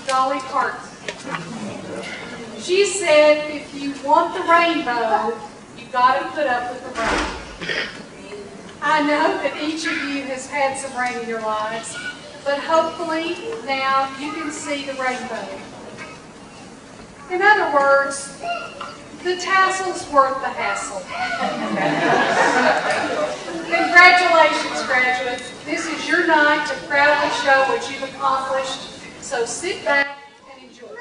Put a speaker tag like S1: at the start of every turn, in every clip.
S1: Dolly Parton. She said, if you want the rainbow, you've got to put up with the rain. I know that each of you has had some rain in your lives, but hopefully now you can see the rainbow. In other words, the tassel's worth the hassle. Congratulations, graduates. This is your night to proudly show what you've accomplished. So sit back and enjoy.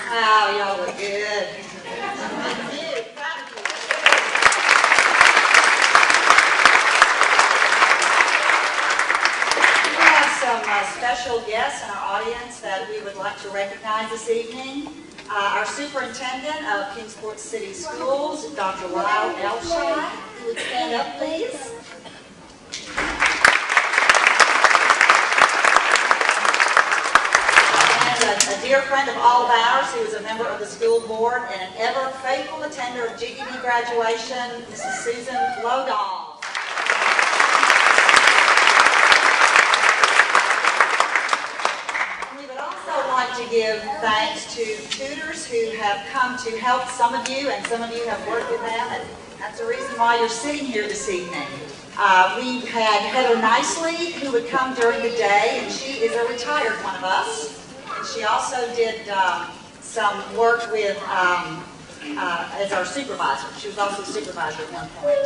S2: Wow, y'all look good. Special guests in our audience that we would like to recognize this evening. Our superintendent of Kingsport City Schools, Dr. Lyle Elshire. Who would stand up, please? And a dear friend of all of ours, who is a member of the school board and an ever faithful attender of GED graduation, Mrs. Susan Lodahl. To give thanks to tutors who have come to help some of you, and some of you have worked with them, and that's the reason why you're sitting here this evening. We had Heather Nicely, who would come during the day, and she is a retired one of us. And she also did some work with as our supervisor. She was also a supervisor at one point.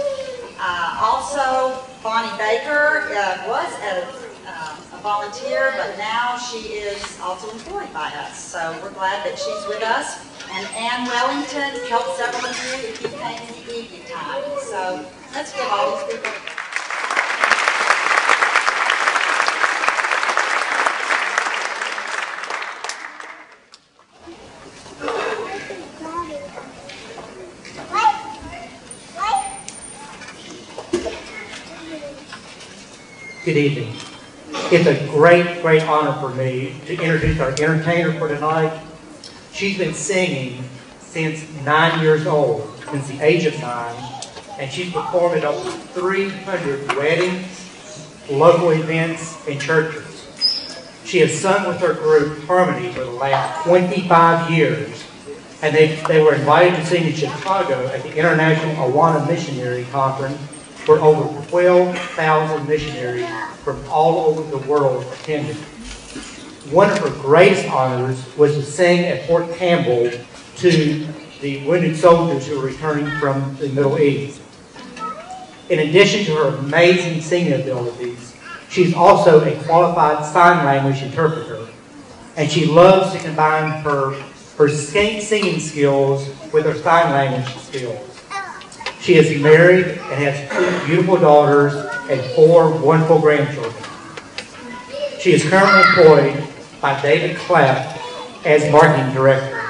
S2: Also, Bonnie Baker was a volunteer, but now she is also employed by us. So we're glad that she's with us. And Ann Wellington helped several of you if you came in the evening time. So let's give all these people.
S3: Good evening. It's a great honor for me to introduce our entertainer for tonight. She's been singing since 9 years old, since the age of 9, and she's performed at over 300 weddings, local events, and churches. She has sung with her group Harmony for the last 25 years, and they were invited to sing in Chicago at the International Awana Missionary Conference, where over 12,000 missionaries from all over the world attended. One of her greatest honors was to sing at Fort Campbell to the wounded soldiers who were returning from the Middle East. In addition to her amazing singing abilities, she's also a qualified sign language interpreter, and she loves to combine her singing skills with her sign language skills. She is married and has 2 beautiful daughters and 4 wonderful grandchildren. She is currently employed by David Clapp as marketing director.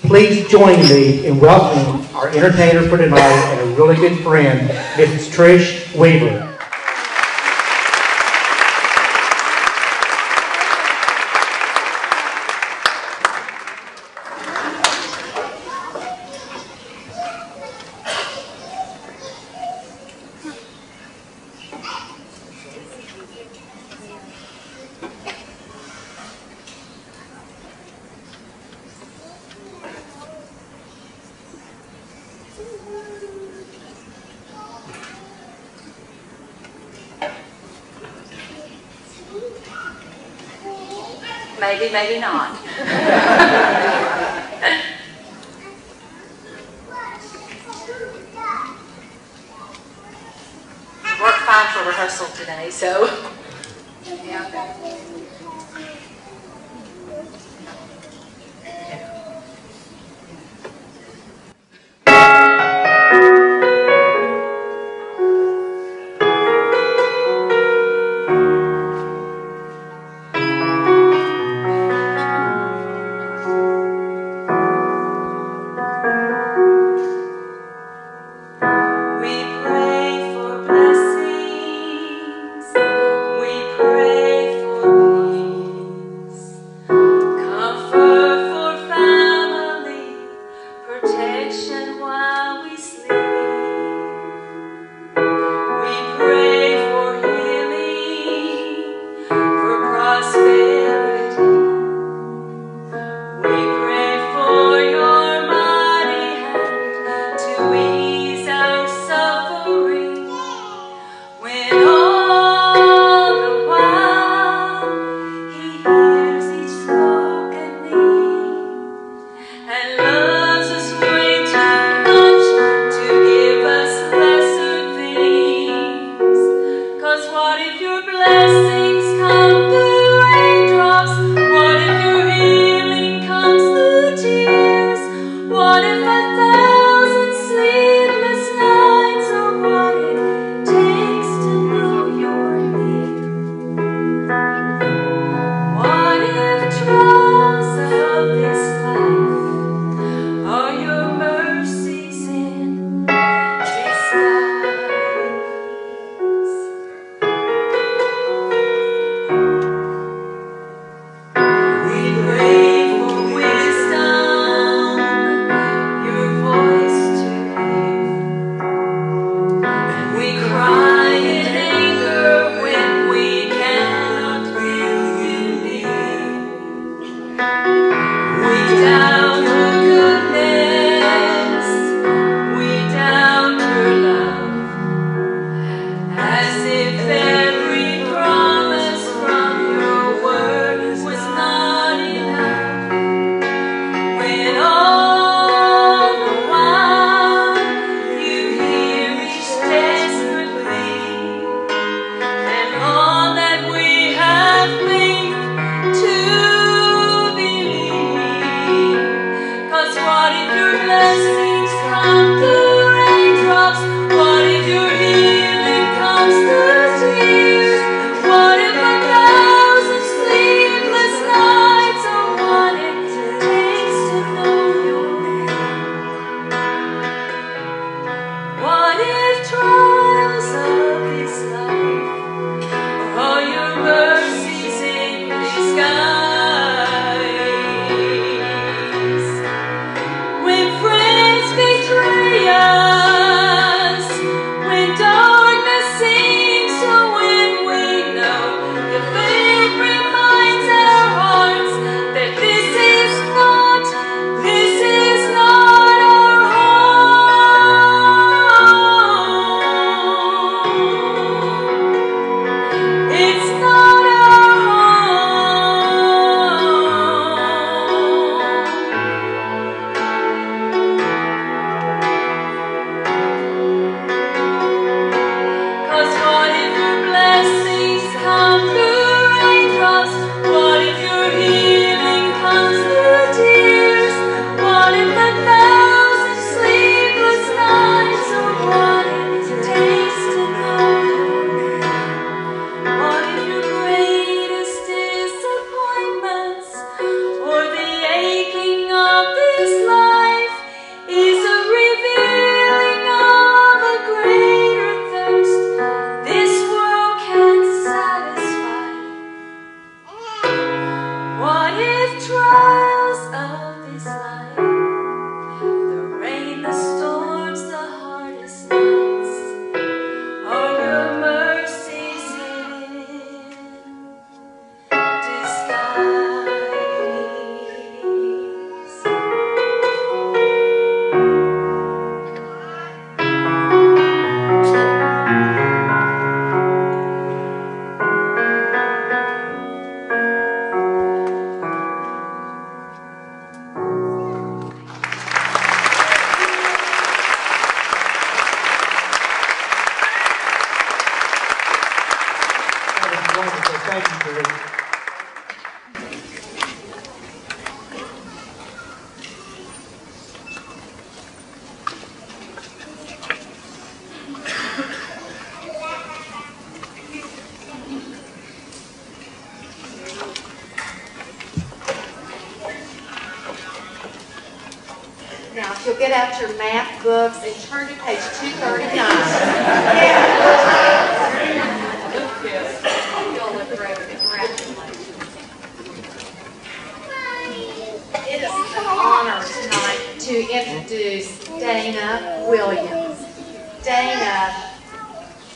S3: Please join me in welcoming our entertainer for tonight and a really good friend, Mrs. Trish Weaver.
S4: Maybe, maybe not. Worked fine for rehearsal today, so. Yeah.
S5: For to ease our suffering, when all the while He hears each broken need and loves us way too much to give us lesser things. 'Cause what if your blessings come through raindrops? What if your healing comes through tears? What if 1,000 sleepless nights are what it takes to know you're near? What if trials of this life are your mercies in disguise? We pray for wisdom, your voice to hear. And we cry in anger when we cannot feel you near. We doubt your goodness, we doubt your love, as if every promise from your word was not enough. When all the while you hear each desperate plea, and all that we have faith to believe. 'Cause what if your blessings come through raindrops? What if your healing comes through tears? What if 1,000 sleepless nights are what it takes to know you're near? What if trials of this life are your mercies in disguise? When friends betray us, when darkness seems to win, we know your faith reminds our hearts that this is not our home. It's not our home. 'Cause what if your blessings come through raindrops? What if your healing comes through tears? What if 1,000 sleepless nights are what it takes to know you're near? What if your greatest disappointments or the aching of this life is a revealing of a greater thirst this world can't satisfy? What if trials of this life, the rain, the storms, the hardest nights, are your mercies in disguise?
S3: That was wonderful. Thank you, Teresa.
S6: Now, if you'll get out your math books and turn to page 239. You'll look great. Congratulations. It is an honor tonight to introduce Dana Williams. Dana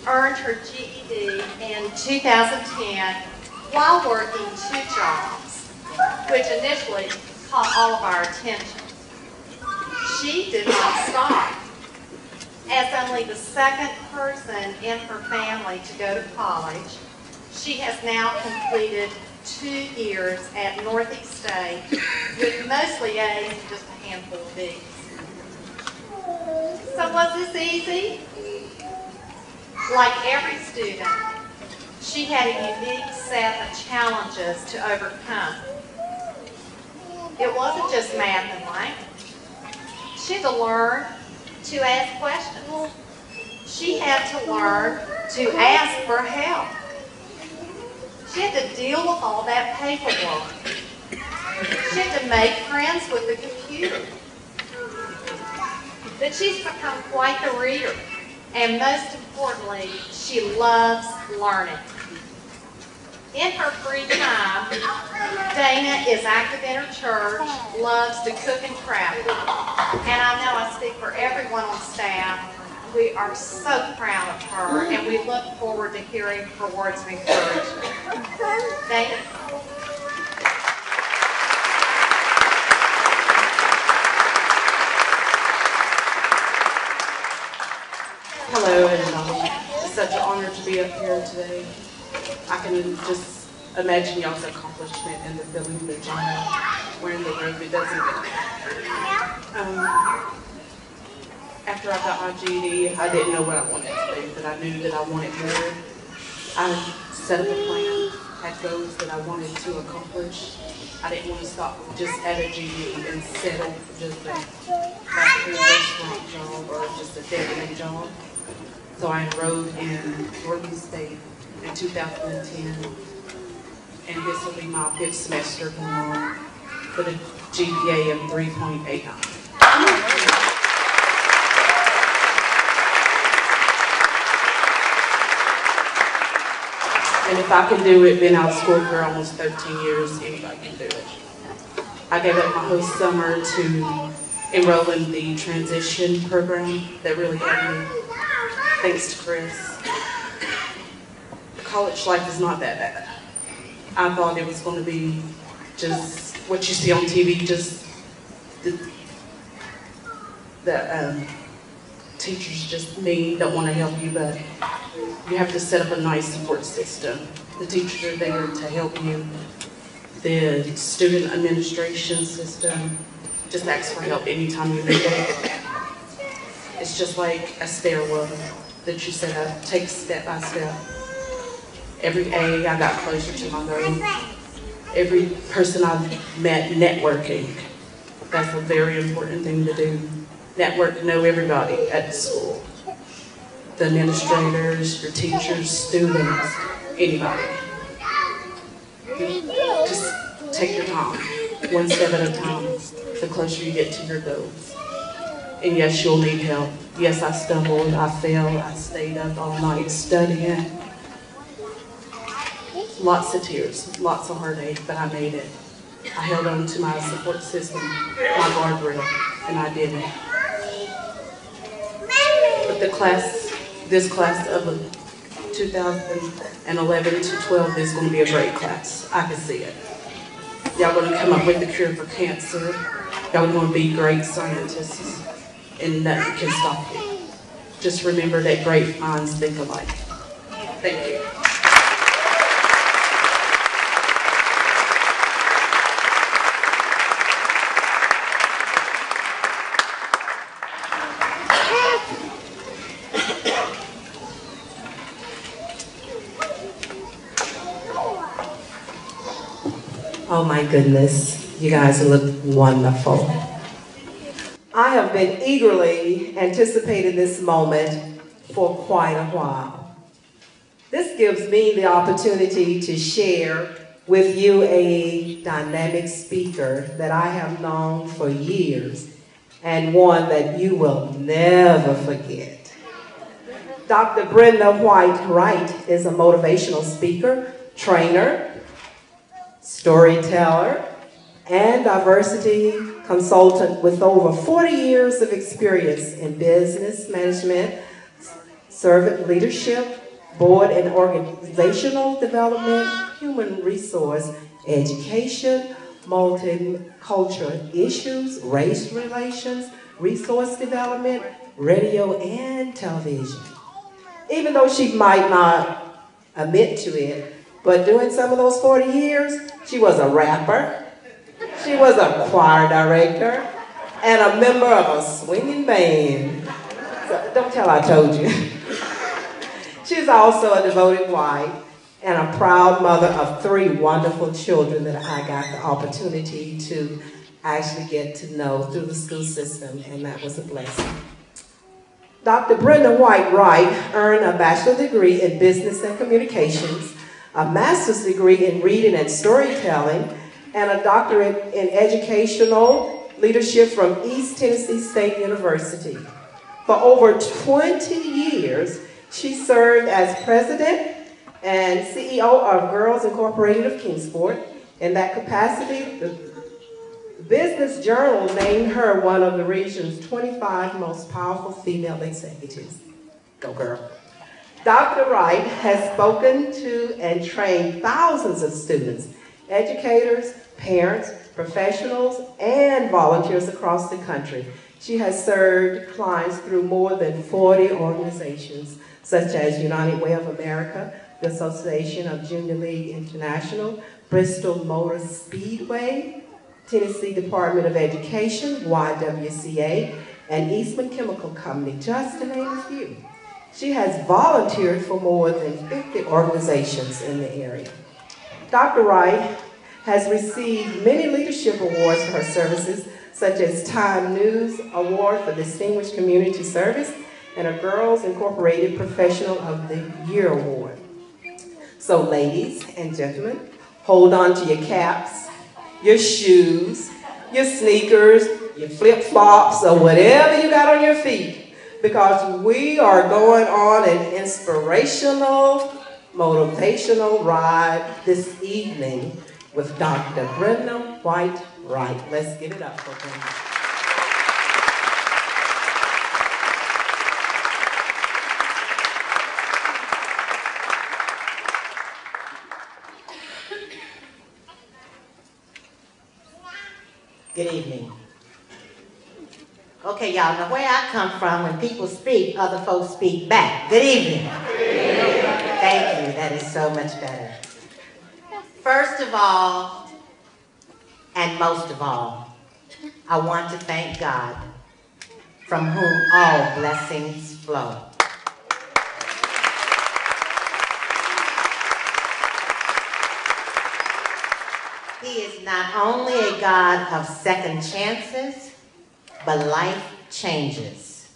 S6: earned her GED in 2010 while working 2 jobs, which initially caught all of our attention. She did not stop. only the second person in her family to go to college. She has now completed 2 years at Northeast State with mostly A's and just a handful of B's. So was this easy? Like every student, she had a unique set of challenges to overcome. It wasn't just math and language. She had to learn to ask questions. She had to learn to ask for help. She had to deal with all that paperwork. She had to make friends with the computer. But she's become quite the reader. And most importantly, she loves learning. In her free time, Dana is active in her church, loves to cook and travel. And I know I speak for everyone on staff. We are so proud of her, and we look forward to hearing her words of encouragement. Dana?
S7: Hello, and it's such an honor to be up here today. I can just imagine y'all's accomplishment and the feeling that y'all have wearing the robe. It doesn't get after I got my GED, I didn't know what I wanted to do, but I knew that I wanted more. I set up a plan, had goals that I wanted to accomplish. I didn't want to stop just at a GED and settle for just a factory restaurant job or just a dead-end job. So I enrolled in Northeast State in 2010, and this will be my 5th semester going on with a GPA of 3.89. And if I can do it, been out of school for almost 13 years, anybody can do it. I gave up my whole summer to enroll in the transition program that really helped me, thanks to Chris. College life is not that bad. I thought it was going to be just what you see on TV, just the teachers just mean, don't want to help you, but you have to set up a nice support system. The teachers are there to help you. The student administration system just asks for help anytime you need it. It's just like a stairwell that you set up, take step by step. Every A, I got closer to my goal. Every person I've met, networking. That's a very important thing to do. Network, know everybody at the school. The administrators, your teachers, students, anybody. Just take your time, one step at a time, the closer you get to your goals. And yes, you'll need help. Yes, I stumbled, I failed, I stayed up all night studying. Lots of tears, lots of heartache, but I made it. I held on to my support system, my guardrail, and I did it. But this class of 2011 to 12 is going to be a great class. I can see it. Y'all going to come up with the cure for cancer. Y'all going to be great scientists, and nothing can stop you. Just remember that great minds think alike. Thank you.
S8: Oh my goodness, you guys look wonderful. I have been eagerly anticipating this moment for quite a while. This gives me the opportunity to share with you a dynamic speaker that I have known for years and one that you will never forget. Dr. Brenda White is a motivational speaker, trainer, storyteller, and diversity consultant with over 40 years of experience in business management, servant leadership, board and organizational development, human resource, education, multicultural issues, race relations, resource development, radio, and television. Even though she might not admit to it, but during some of those 40 years, she was a rapper, she was a choir director, and a member of a swinging band. So, don't tell I told you. She's also a devoted wife and a proud mother of 3 wonderful children that I got the opportunity to actually get to know through the school system, and that was a blessing. Dr. Brenda White Wright earned a bachelor's degree in business and communications, a master's degree in reading and storytelling, and a doctorate in educational leadership from East Tennessee State University. For over 20 years, she served as president and CEO of Girls Incorporated of Kingsport. In that capacity, the Business Journal named her one of the region's 25 most powerful female executives. Go girl. Dr. Wright has spoken to and trained thousands of students, educators, parents, professionals, and volunteers across the country. She has served clients through more than 40 organizations, such as United Way of America, the Association of Junior League International, Bristol Motor Speedway, Tennessee Department of Education, YWCA, and Eastman Chemical Company, just to name a few. She has volunteered for more than 50 organizations in the area. Dr. Wright has received many leadership awards for her services, such as Time News Award for Distinguished Community Service and a Girls Incorporated Professional of the Year Award. So ladies and gentlemen, hold on to your caps, your shoes, your sneakers, your flip-flops, or whatever you got on your feet, because we are going on an inspirational, motivational ride this evening with Dr. Brenda White Wright. Let's give it up for Brenda.
S9: Good evening. Okay, y'all, now where I come from, when people speak, other folks speak back. Good evening. Thank you, that is so much better. First of all, and most of all, I want to thank God, from whom all blessings flow. He is not only a God of second chances, but life changes.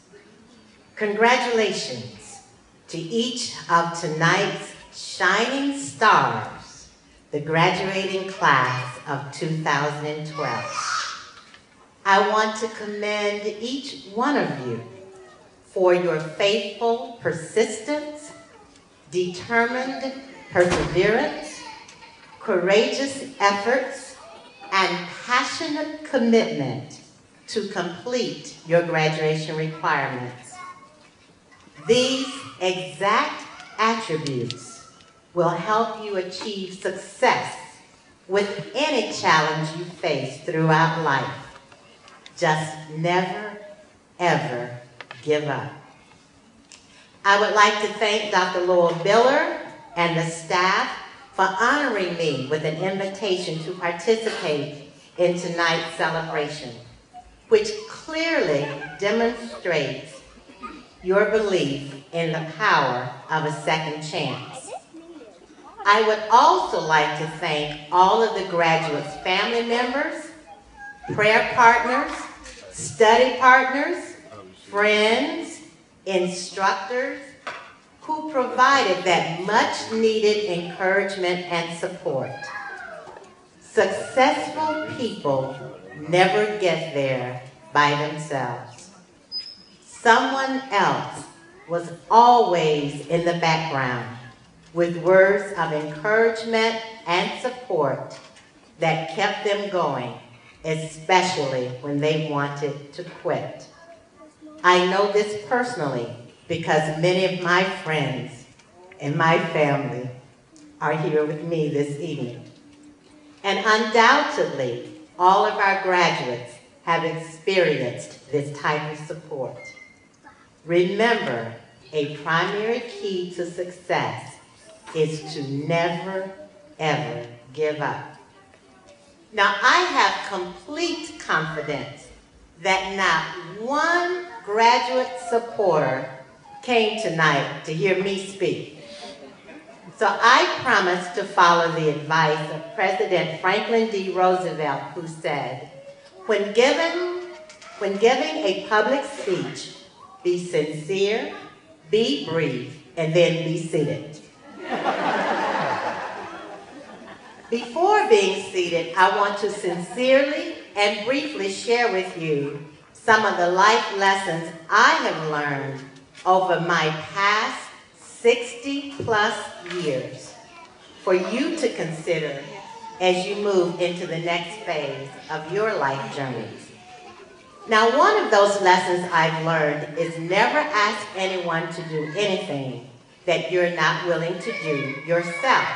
S9: Congratulations to each of tonight's shining stars, the graduating class of 2012. I want to commend each one of you for your faithful persistence, determined perseverance, courageous efforts, and passionate commitment to complete your graduation requirements. These exact attributes will help you achieve success with any challenge you face throughout life. Just never, ever give up. I would like to thank Dr. Laura Biller and the staff for honoring me with an invitation to participate in tonight's celebration, which clearly demonstrates your belief in the power of a second chance. I would also like to thank all of the graduates' family members, prayer partners, study partners, friends, instructors, who provided that much needed encouragement and support. Successful people never get there by themselves. Someone else was always in the background with words of encouragement and support that kept them going, especially when they wanted to quit. I know this personally because many of my friends and my family are here with me this evening. And undoubtedly, all of our graduates have experienced this type of support. remember, a primary key to success is to never, ever give up. Now, I have complete confidence that not one graduate supporter came tonight to hear me speak. So I promise to follow the advice of President Franklin D. Roosevelt, who said, when giving a public speech, be sincere, be brief, and then be seated. Before being seated, I want to sincerely and briefly share with you some of the life lessons I have learned over my past 60-plus years for you to consider as you move into the next phase of your life journeys. Now, one of those lessons I've learned is never ask anyone to do anything that you're not willing to do yourself.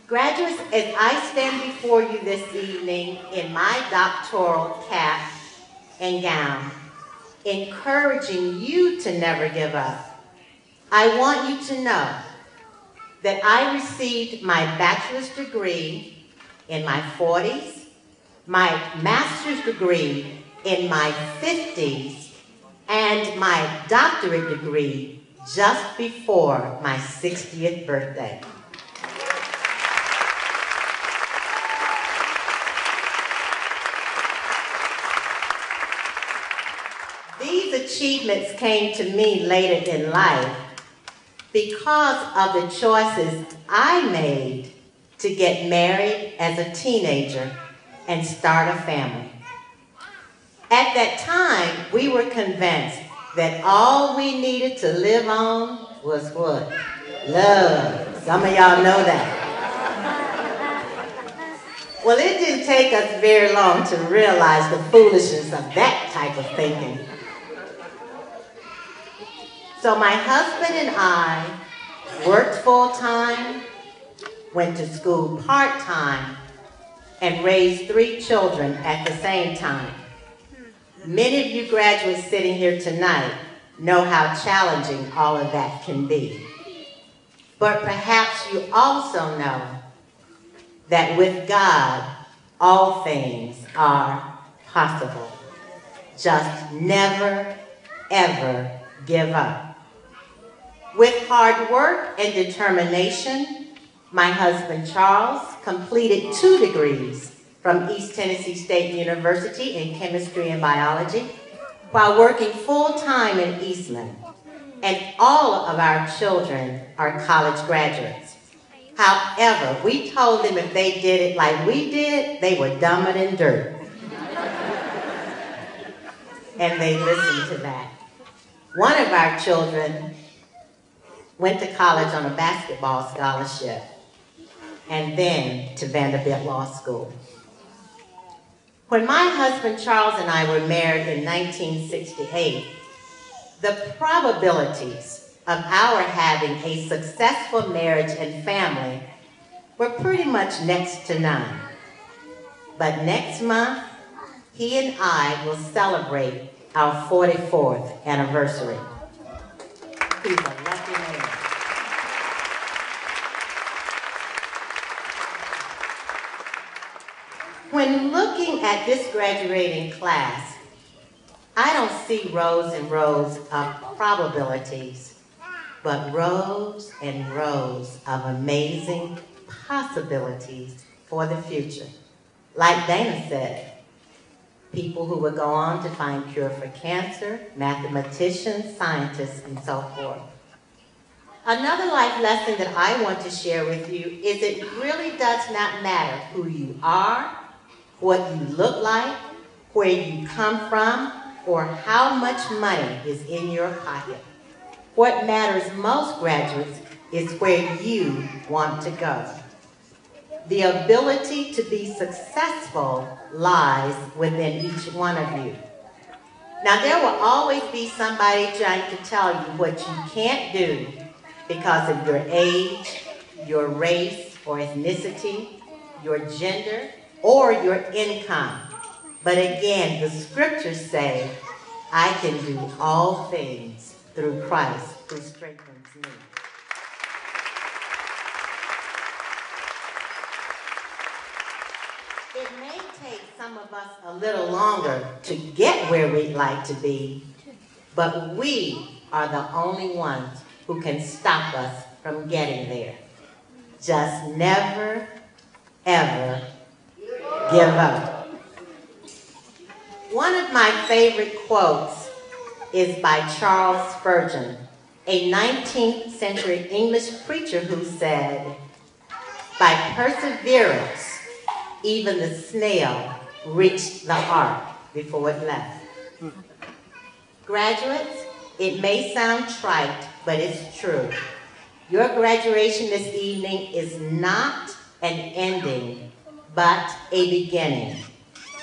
S9: Graduates, as I stand before you this evening in my doctoral cap and gown, encouraging you to never give up, I want you to know that I received my bachelor's degree in my 40s, my master's degree in my 50s, and my doctorate degree just before my 60th birthday. These achievements came to me later in life because of the choices I made to get married as a teenager and start a family. At that time, we were convinced that all we needed to live on was what? Love. Some of y'all know that. Well, it didn't take us very long to realize the foolishness of that type of thinking. So my husband and I worked full-time, went to school part-time, and raised 3 children at the same time. Many of you graduates sitting here tonight know how challenging all of that can be. But perhaps you also know that with God, all things are possible. Just never, ever give up. With hard work and determination, my husband Charles completed 2 degrees from East Tennessee State University in chemistry and biology while working full-time in Eastland. And all of our children are college graduates. However, we told them if they did it like we did, they were dumber than dirt. And they listened to that. One of our children went to college on a basketball scholarship and then to Vanderbilt Law School. When my husband Charles and I were married in 1968, the probabilities of our having a successful marriage and family were pretty much next to none. But next month, he and I will celebrate our 44th anniversary. He's a lucky man. When looking at this graduating class, I don't see rows and rows of probabilities, but rows and rows of amazing possibilities for the future. Like Dana said, people who would go on to find cure for cancer, mathematicians, scientists, and so forth. Another life lesson that I want to share with you is it really does not matter who you are, what you look like, where you come from, or how much money is in your pocket. What matters most, graduates, is where you want to go. The ability to be successful lies within each one of you. Now, there will always be somebody trying to tell you what you can't do because of your age, your race or ethnicity, your gender, or your income. But again, the scriptures say, I can do all things through Christ who strengthens me. It may take some of us a little longer to get where we'd like to be, but we are the only ones who can stop us from getting there. Just never, ever give up. One of my favorite quotes is by Charles Spurgeon, a 19th century English preacher who said, "By perseverance, even the snail reached the ark before it left." Graduates, it may sound trite, but it's true. Your graduation this evening is not an ending, but a beginning,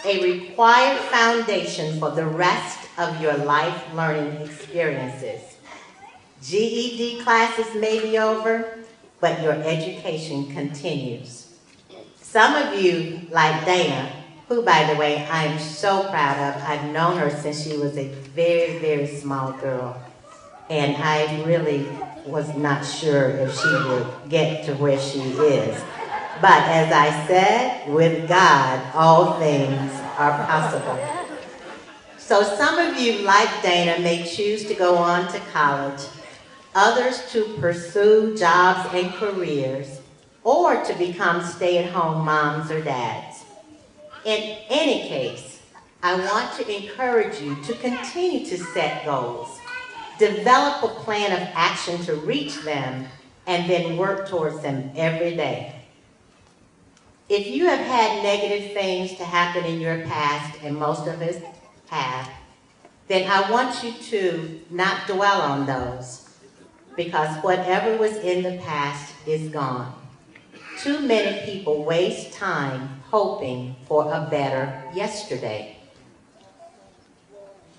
S9: a required foundation for the rest of your life learning experiences. GED classes may be over, but your education continues. Some of you, like Dana, who, by the way, I am so proud of. I've known her since she was a very, very small girl. And I really was not sure if she would get to where she is. But as I said, with God, all things are possible. So some of you, like Dana, may choose to go on to college, others to pursue jobs and careers, or to become stay-at-home moms or dads. In any case, I want to encourage you to continue to set goals, develop a plan of action to reach them, and then work towards them every day. If you have had negative things to happen in your past, and most of us have, then I want you to not dwell on those, because whatever was in the past is gone. Too many people waste time hoping for a better yesterday.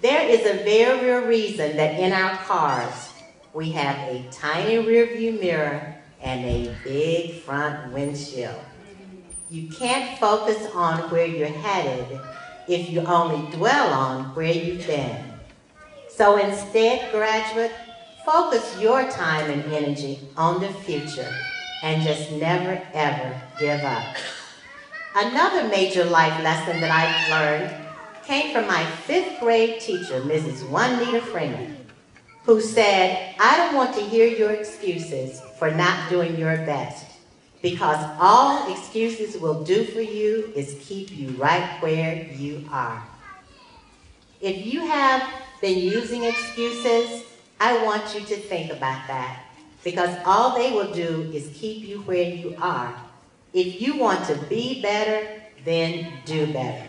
S9: There is a very real reason that in our cars we have a tiny rearview mirror and a big front windshield. You can't focus on where you're headed if you only dwell on where you've been. So instead, graduate, focus your time and energy on the future and just never, ever give up. Another major life lesson that I've learned came from my 5th grade teacher, Mrs. Juanita Freeman, who said, "I don't want to hear your excuses for not doing your best, because all excuses will do for you is keep you right where you are." If you have been using excuses, I want you to think about that, because all they will do is keep you where you are. If you want to be better, then do better.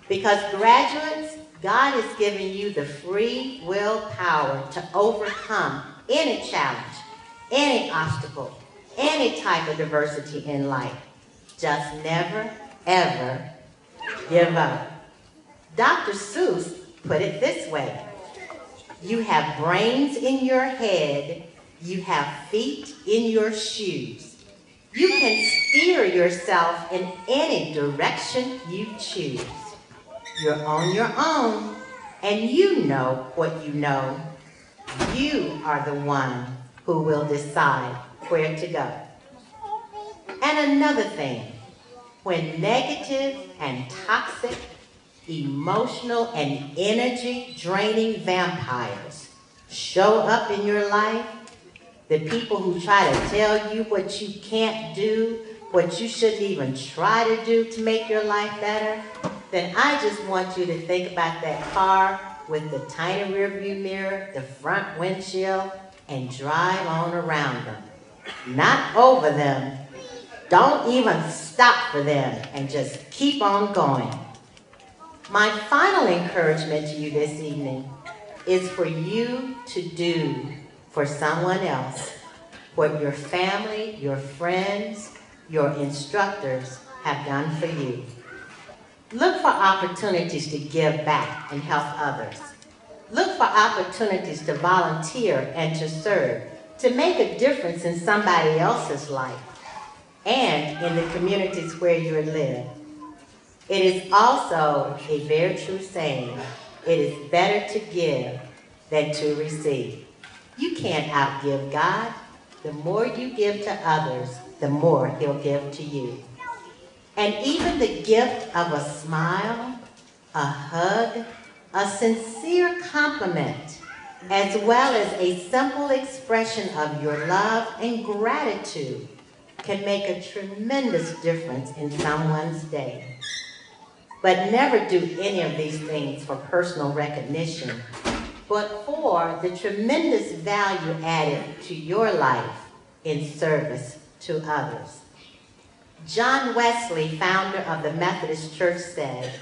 S9: Because graduates, God has given you the free will power to overcome any challenge, any obstacle, any type of adversity in life. Just never, ever give up. Dr. Seuss put it this way: you have brains in your head, you have feet in your shoes. You can steer yourself in any direction you choose. You're on your own, and you know what you know. You are the one who will decide where to go. And another thing, when negative and toxic, emotional and energy-draining vampires show up in your life, the people who try to tell you what you can't do, what you shouldn't even try to do to make your life better, then I just want you to think about that car with the tiny rearview mirror, the front windshield, and drive on around them. Not over them. Don't even stop for them, and just keep on going. My final encouragement to you this evening is for you to do for someone else what your family, your friends, your instructors have done for you. Look for opportunities to give back and help others. Look for opportunities to volunteer and to serve, to make a difference in somebody else's life and in the communities where you live. It is also a very true saying, it is better to give than to receive. You can't outgive God. The more you give to others, the more he'll give to you. And even the gift of a smile, a hug, a sincere compliment, as well as a simple expression of your love and gratitude can make a tremendous difference in someone's day. But never do any of these things for personal recognition, but for the tremendous value added to your life in service to others. John Wesley, founder of the Methodist Church, said,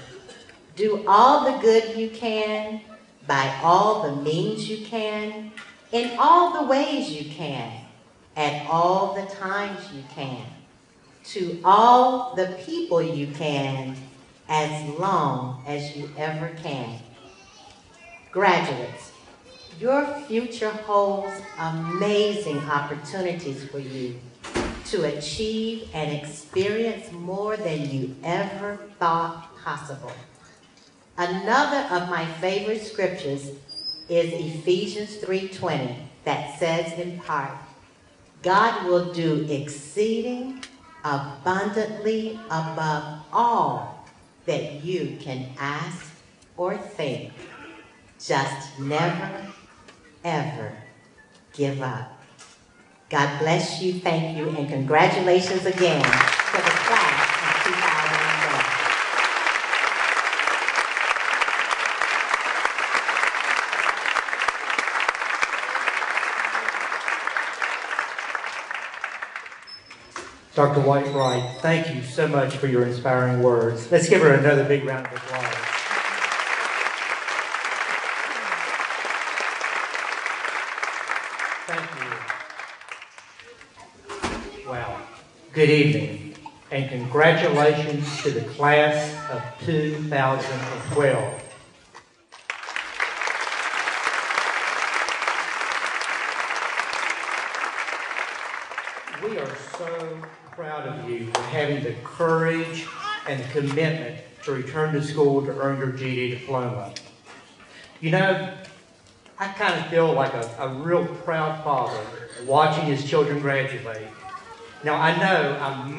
S9: "Do all the good you can, by all the means you can, in all the ways you can, at all the times you can, to all the people you can, as long as you ever can." Graduates, your future holds amazing opportunities for you to achieve and experience more than you ever thought possible. Another of my favorite scriptures is Ephesians 3:20 that says in part, "God will do exceeding abundantly above all that you can ask or think. Just never, ever give up." God bless you, thank you, and congratulations again to the class of 2012.
S3: Dr. White-Wright, thank you so much for your inspiring words. Let's give her another big round of applause. Thank you. Wow. Good evening, and congratulations to the class of 2012. We are so proud of you for having the courage and the commitment to return to school to earn your GED diploma. You know, I kind of feel like a real proud father watching his children graduate. Now, I know I'm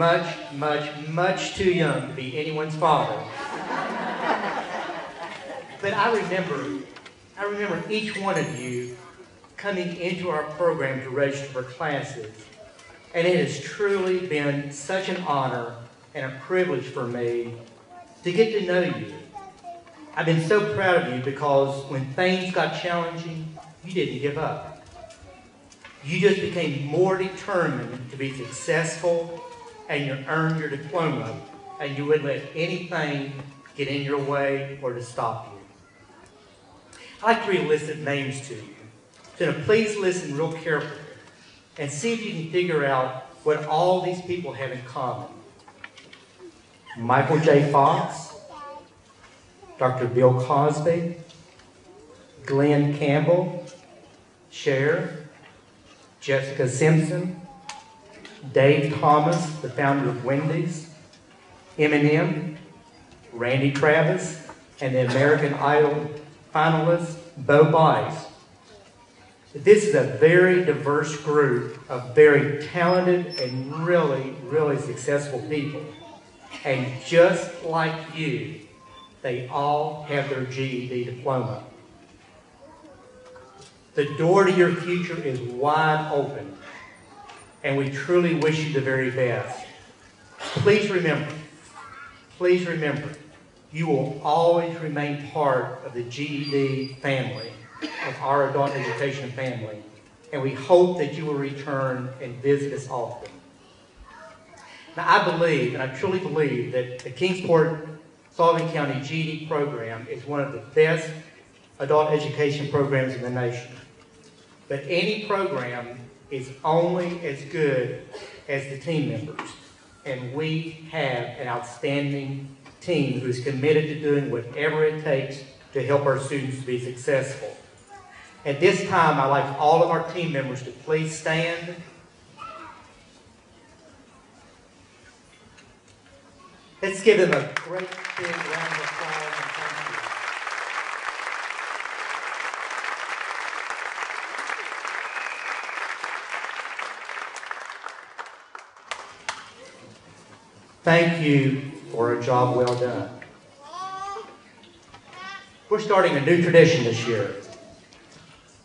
S3: much too young to be anyone's father. But I remember each one of you coming into our program to register for classes. And it has truly been such an honor and a privilege for me to get to know you. I've been so proud of you because when things got challenging, you didn't give up. You just became more determined to be successful and you earned your diploma, and you wouldn't let anything get in your way or to stop you. I'd like to read a list of names to you. So now please listen real carefully and see if you can figure out what all these people have in common. Michael J. Fox, Dr. Bill Cosby, Glenn Campbell, Cher, Jessica Simpson, Dave Thomas, the founder of Wendy's, Eminem, Randy Travis, and the American Idol finalist, Bo Bice. This is a very diverse group of very talented and really successful people. And just like you, they all have their GED diploma. The door to your future is wide open, and we truly wish you the very best. Please remember, you will always remain part of the GED family, of our adult education family, and we hope that you will return and visit us often. Now, I believe, and I truly believe, that the Kingsport Sullivan County GED program is one of the best adult education programs in the nation. But any program is only as good as the team members, and we have an outstanding team who is committed to doing whatever it takes to help our students to be successful. At this time, I'd like all of our team members to please stand. Let's give them a great big round of applause and thank you. thank you for a job well done. We're starting a new tradition this year,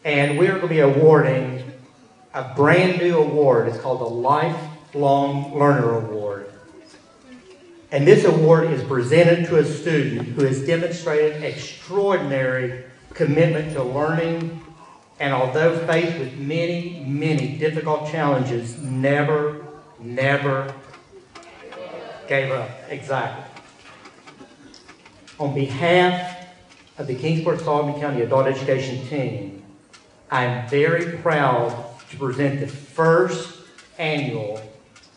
S3: and we're going to be awarding a brand new award. It's called the Lifelong Learner Award. And this award is presented to a student who has demonstrated extraordinary commitment to learning, and although faced with many, many difficult challenges, never gave up. Exactly. On behalf of the Kingsport-Sullivan County Adult Education team, I'm very proud to present the first annual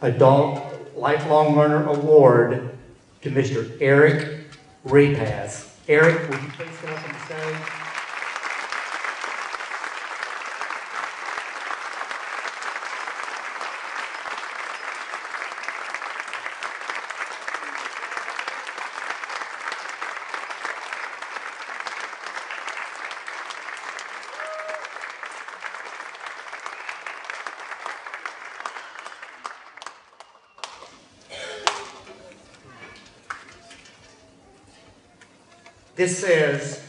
S3: Adult Lifelong Learner Award to Mr. Eric Repass. Eric, would you please come up on the stage? This says,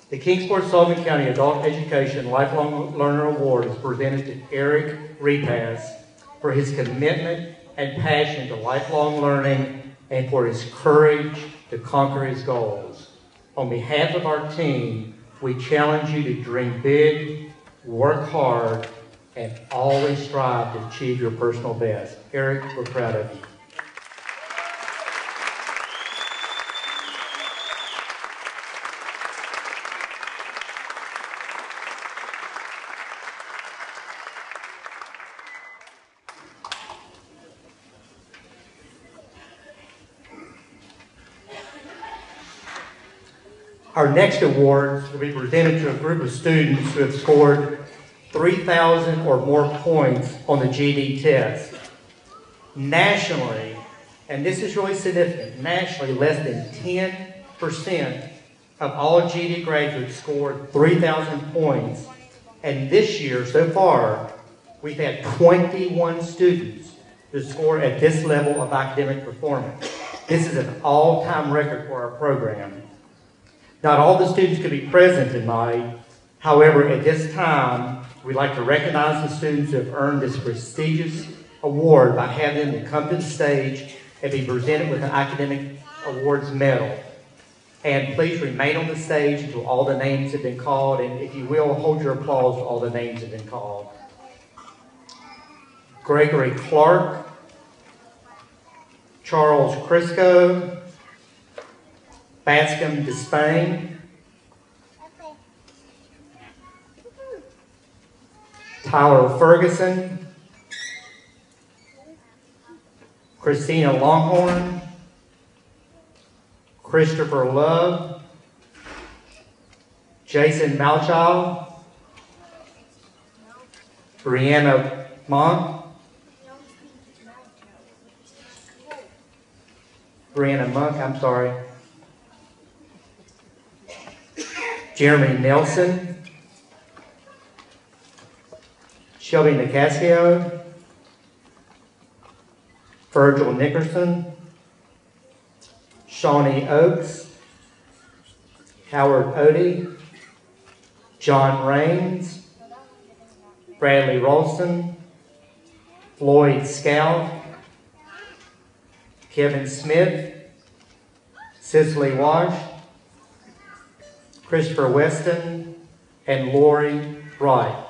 S3: the Kingsport-Sullivan County Adult Education Lifelong Learner Award is presented to Eric Repass for his commitment and passion to lifelong learning and for his courage to conquer his goals. On behalf of our team, we challenge you to dream big, work hard, and always strive to achieve your personal best. Eric, we're proud of you. Our next awards will be presented to a group of students who have scored 3,000 or more points on the GED test. Nationally, and this is really significant, nationally less than 10% of all GED graduates scored 3,000 points. And this year, so far, we've had 21 students to score at this level of academic performance. This is an all-time record for our program. Not all the students could be present tonight. However, at this time, we'd like to recognize the students who have earned this prestigious award by having them come to the stage and be presented with an academic awards medal. And please remain on the stage until all the names have been called, and if you will, hold your applause till all the names have been called. Gregory Clark, Charles Crisco, Bascom Despain, Tyler Ferguson, Christina Longhorn, Christopher Love, Jason Malchow, Brianna Monk, I'm sorry. Jeremy Nelson, Shelby Nicasio, Virgil Nickerson, Shawnee Oakes, Howard Odie, John Raines, Bradley Ralston, Floyd Scout, Kevin Smith, Cicely Wash, Christopher Weston, and Lori Wright.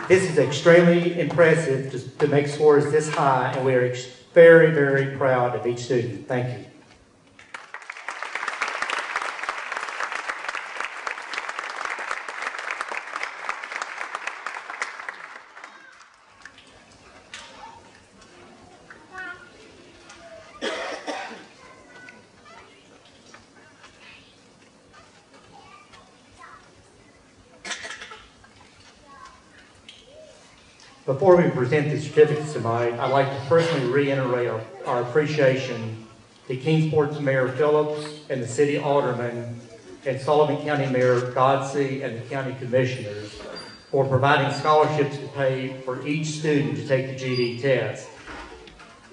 S3: This is extremely impressive to make scores this high, and we are very, very proud of each student. Thank you. Before we present the certificates tonight, I'd like to personally reiterate our appreciation to Kingsport's Mayor Phillips and the City Alderman and Sullivan County Mayor Godsey and the County Commissioners for providing scholarships to pay for each student to take the GED test.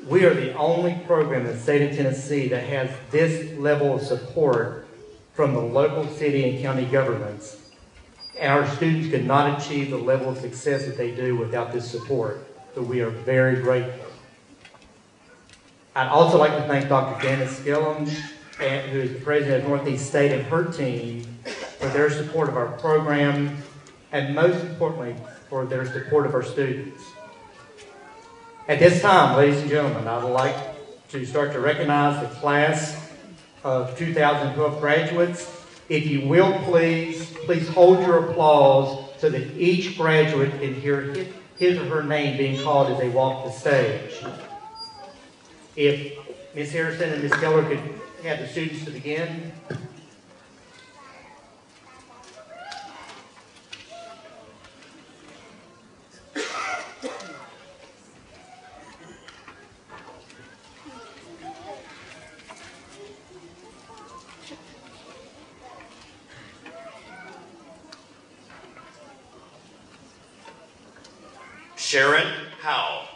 S3: We are the only program in the state of Tennessee that has this level of support from the local city and county governments. And our students could not achieve the level of success that they do without this support. So we are very grateful. I'd also like to thank Dr. Janice Gillum, who is the president of Northeast State, and her team for their support of our program, and most importantly, for their support of our students. At this time, ladies and gentlemen, I would like to start to recognize the class of 2012 graduates. If you will, please hold your applause so that each graduate can hear his or her name being called as they walk the stage. If Ms. Harrison and Ms. Keller could have the students to begin.
S10: Sharon Howe.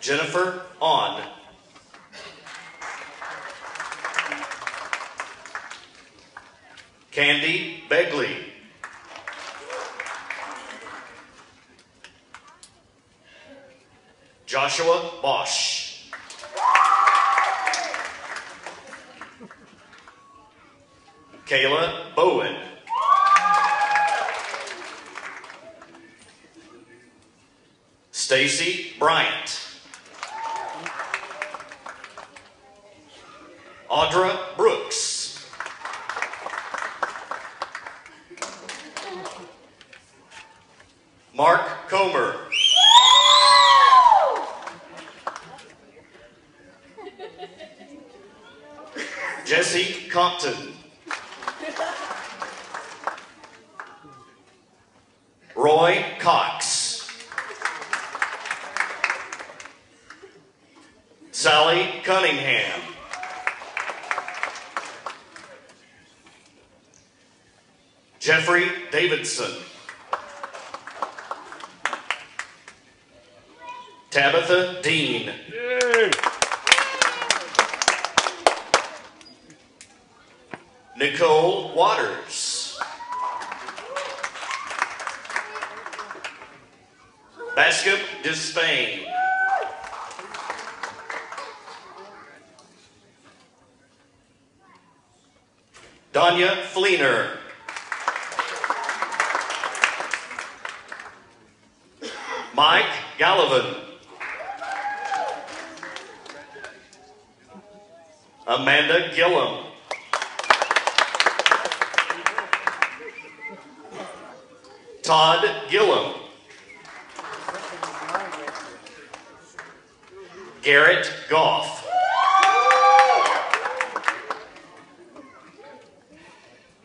S10: Jennifer On. Candy Begley. Joshua Bosch. Kayla Bowen. Stacy Bryant. Audra Brooks. Mark Comer. Jesse Compton. Roy Cox. Sally Cunningham. Jeffrey Davidson. Tabitha Dean. Nicole Waters. Bascom Despain. Danya Fleener. Mike Gallivan. Amanda Gillum. Todd Gillum. Garrett Goff.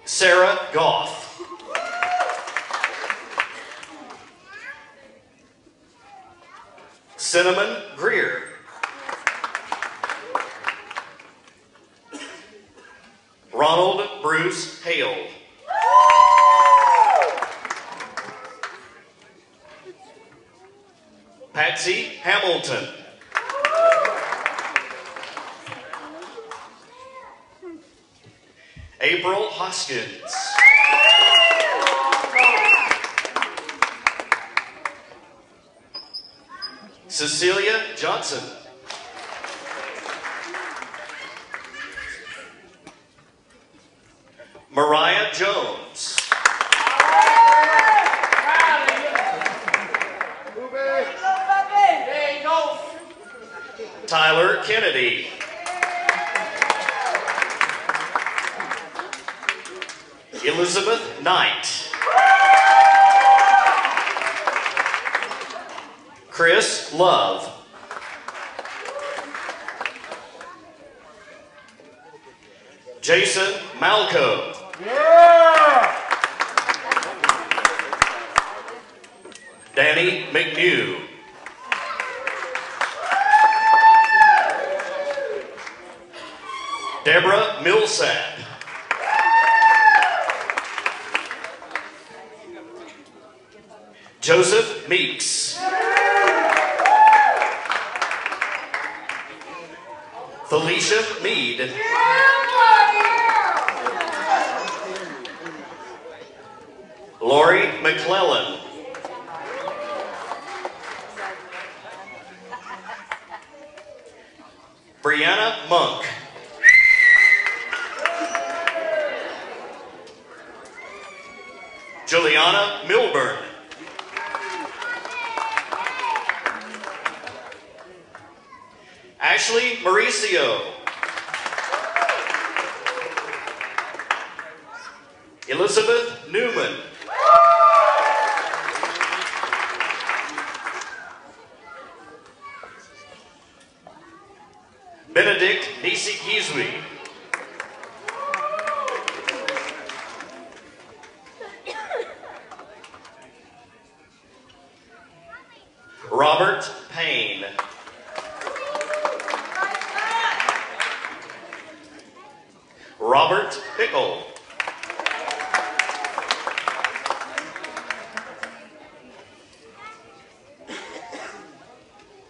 S10: Sarah Goff. Cinnamon Greer. Ronald Bruce Hale. Patsy Hamilton. April Hoskins. Cecilia Johnson. Mariah Jones. Tyler Kennedy. Elizabeth Knight. Chris Love. Jason Malco. Danny McNew. Deborah Millsap. Joseph Meeks. Felicia Mead. Lori McClellan. Brianna Monk. Juliana Milburn. Ashley Mauricio. Elizabeth Newman. Benedict Nisi-Gizwi. Robert Payne. Robert Pickle.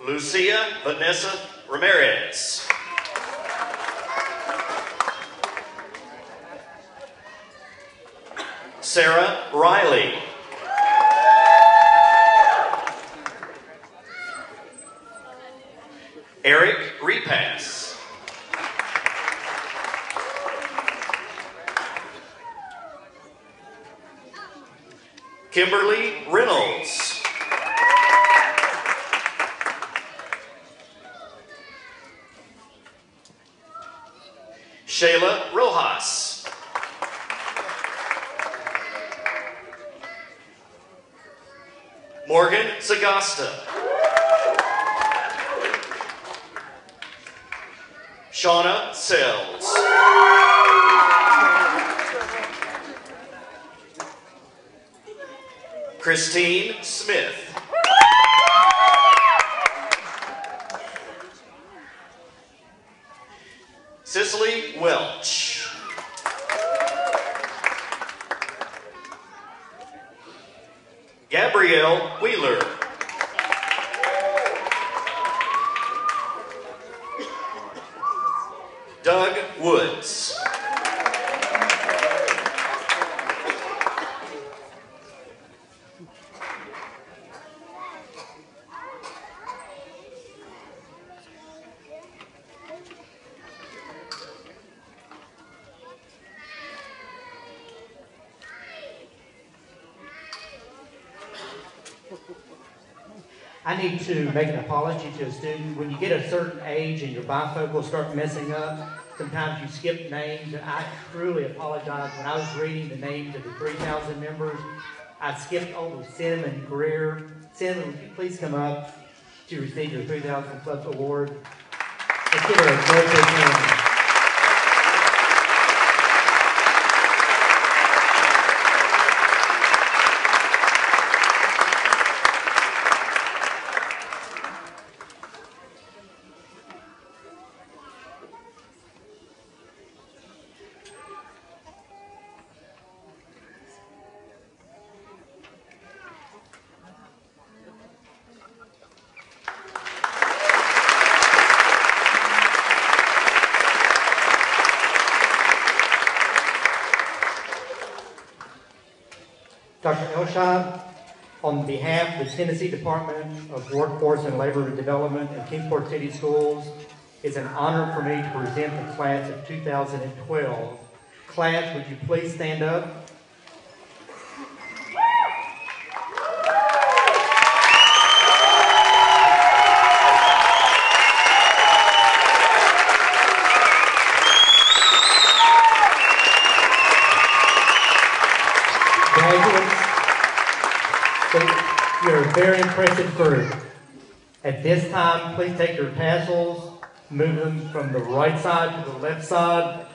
S10: Lucia Vanessa Ramirez. Sarah Riley. Eric Repass. Kimberly Reynolds. Shayla Rojas. Morgan Sagasta. Shauna Sells. Christine Smith. Cicely Welch. Gabrielle Wheeler. Doug Woods.
S3: I need to make an apology to a student. When you get a certain age and your bifocals start messing up, sometimes you skip names, and I truly apologize. When I was reading the names of the 3,000 members, I skipped over Cinnamon Greer. Cinnamon, would you please come up to receive your 3,000 Clubs Award? Let's give her a great big hand. Dr. Elshad, on behalf of the Tennessee Department of Workforce and Labor Development and Kingsport City Schools, it's an honor for me to present the class of 2012. Class, would you please stand up? You're a very impressive group. At this time, please take your tassels, move them from the right side to the left side.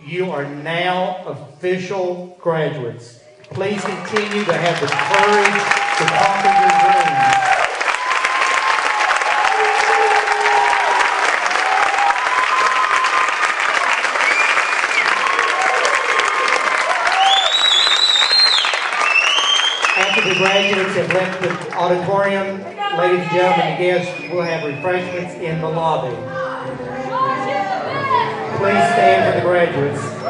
S3: you are now official graduates. Please continue to have the courage to conquer your dreams. After the graduates have left the auditorium, ladies and gentlemen and guests, we'll have refreshments in the lobby. Please stand for the graduates.